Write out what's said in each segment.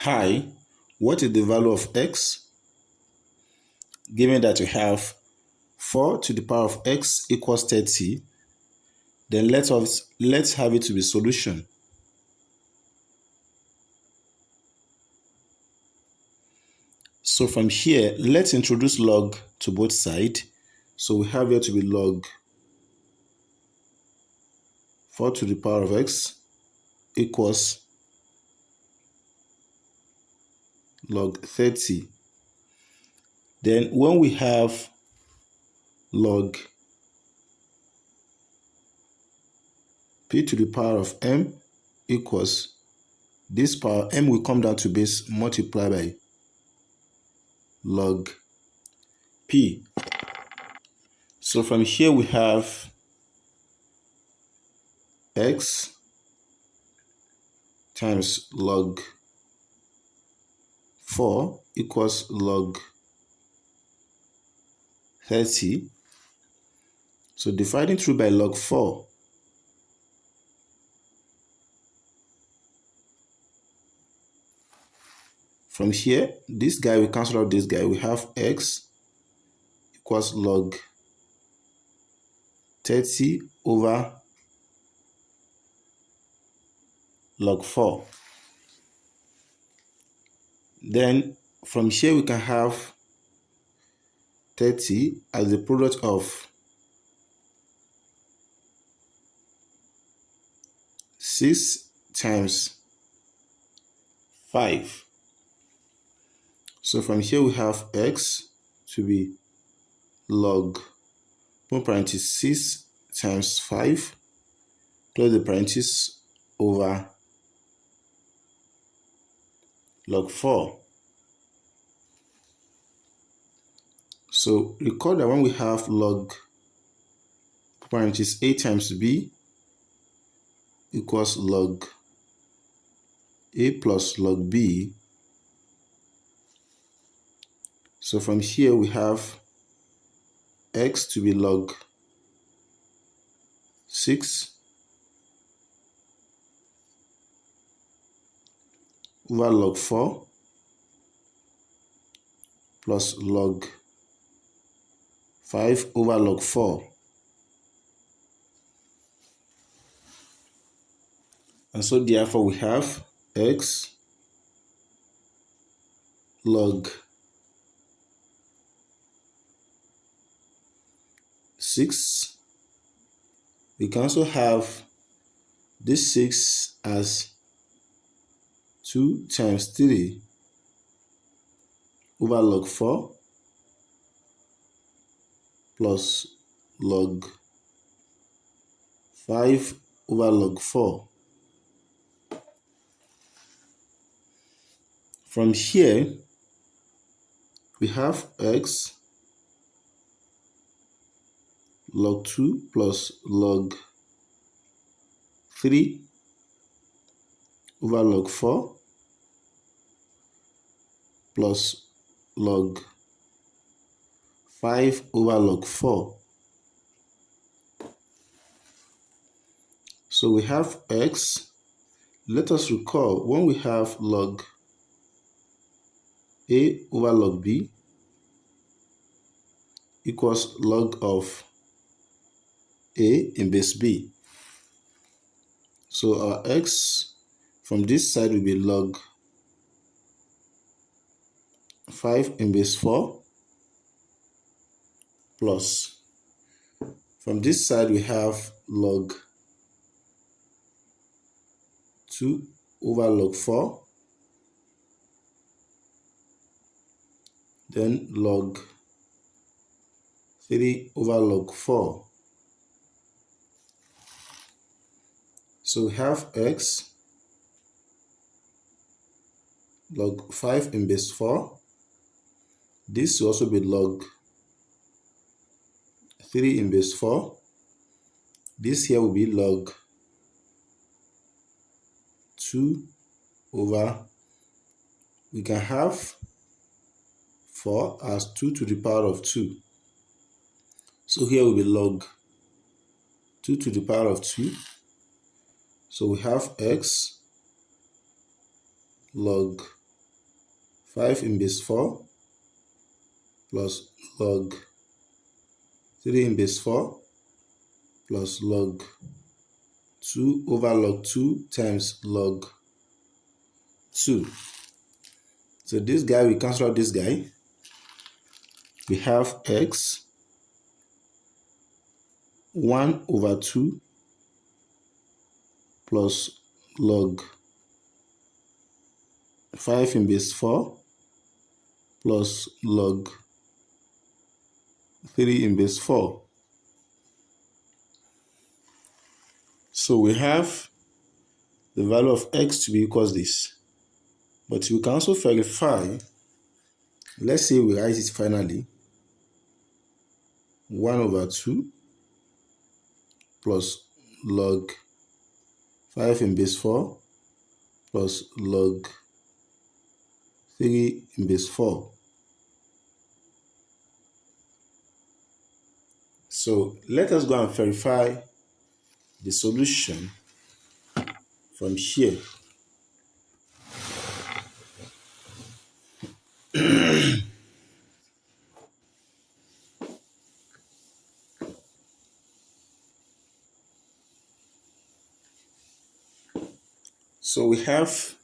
Hi, what is the value of x? Given that you have 4 to the power of x equals 30, then let's have it to be solution. So from here, let's introduce log to both sides. So we have here to be log 4 to the power of x equals log 30. Then when we have log p to the power of m equals, this power m will come down to base multiplied by log p. So from here we have x times log 4 equals log 30. So dividing through by log 4, from here, this guy will cancel out this guy. We have x equals log 30 over log 4. Then from here we can have 30 as the product of 6 times 5. So from here we have x to be log, open parenthesis, 6 times 5, close the parenthesis, over log 4. So recall that when we have log, parenthesis, a times b equals log a plus log b. So from here we have x to be log 6 over log 4 plus log 5 over log 4. And so therefore we have x log 6. We can also have this 6 as 2 times 3 over log 4 plus log 5 over log 4. From here, we have x log 2 plus log 3 over log 4 plus log 5 over log 4. So we have x. Let us recall when we have log a over log b equals log of a in base b. So our x from this side will be log 5 in base 4 plus, from this side we have log 2 over log 4, then log 3 over log 4. So we have x log 5 in base 4. This will also be log 3 in base 4. This here will be log 2 over, we can have 4 as 2 to the power of 2. So here will be log 2 to the power of 2. So we have x log 5 in base 4 plus log 3 in base 4 plus log 2 over log 2 times log 2. So this guy, we cancel out this guy. We have x 1 over 2 plus log 5 in base 4 plus log 3 in base 4. So we have the value of x to be equals this. But we can also verify, let's say we write it finally, 1 over 2 plus log 5 in base 4 plus log 3 in base 4. So let us go and verify the solution from here. So we have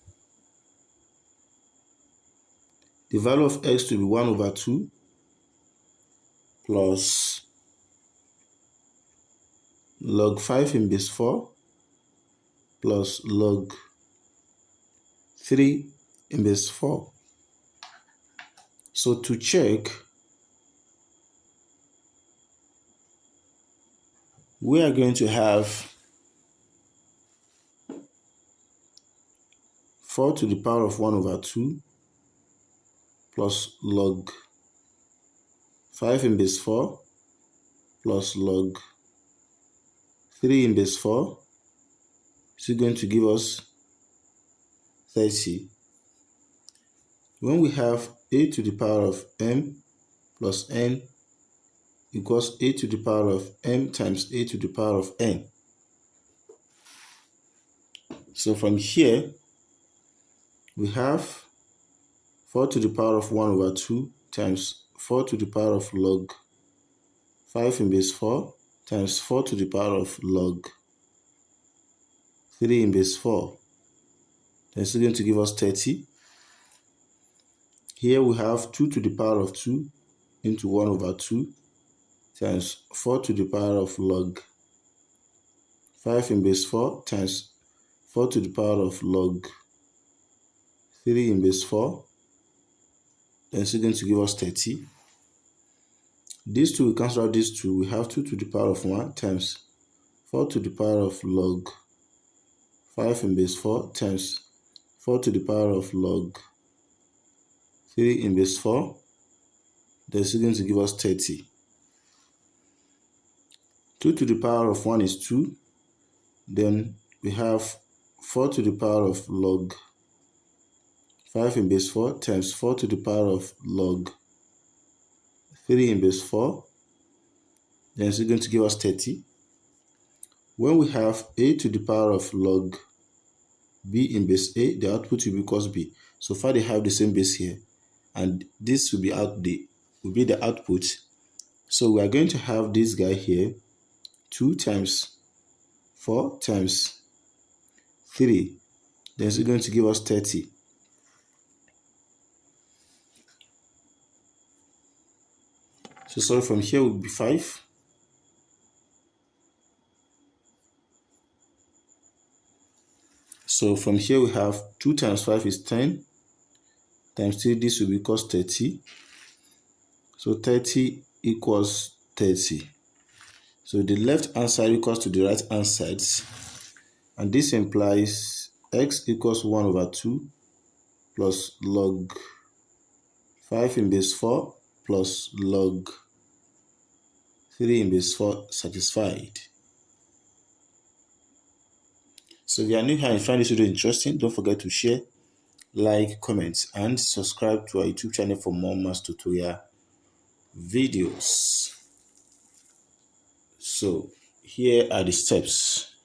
the value of x to be 1 over 2 plus log 5 in base 4 plus log 3 in base 4. So to check, we are going to have 4 to the power of 1 over 2 plus log 5 in base 4 plus log 3 in base 4 is going to give us 30. When we have a to the power of m plus n equals a to the power of m times a to the power of n. So from here, we have 4 to the power of 1 over 2 times 4 to the power of log 5 in base 4 times 4 to the power of log 3 in base 4. That's going to give us 30. Here we have 2 to the power of 2 into 1 over 2 times 4 to the power of log 5 in base 4 times 4 to the power of log 3 in base 4. That's going to give us 30. These two, we cancel out these two. We have 2 to the power of 1 times 4 to the power of log 5 in base 4 times 4 to the power of log 3 in base 4. That's going to give us 30. 2 to the power of 1 is 2. Then we have 4 to the power of log 5 in base 4 times 4 to the power of log 3 in base 4. Then it's going to give us 30. When we have a to the power of log b in base a, the output will be equals b. So far they have the same base here, and this will be the output. So we are going to have this guy here, 2 times 4 times 3. Then it's going to give us 30. So sorry, from here will be 5. So from here we have 2 times 5 is 10 times 3. This will be equals 30. So 30 equals 30. So the left hand side equals to the right hand side. And this implies x equals 1 over 2 plus log 5 in base 4 plus log 3 in base 4 satisfied. So if you are new here and find this video interesting, don't forget to share, like, comment, and subscribe to our YouTube channel for more math tutorial videos. So here are the steps.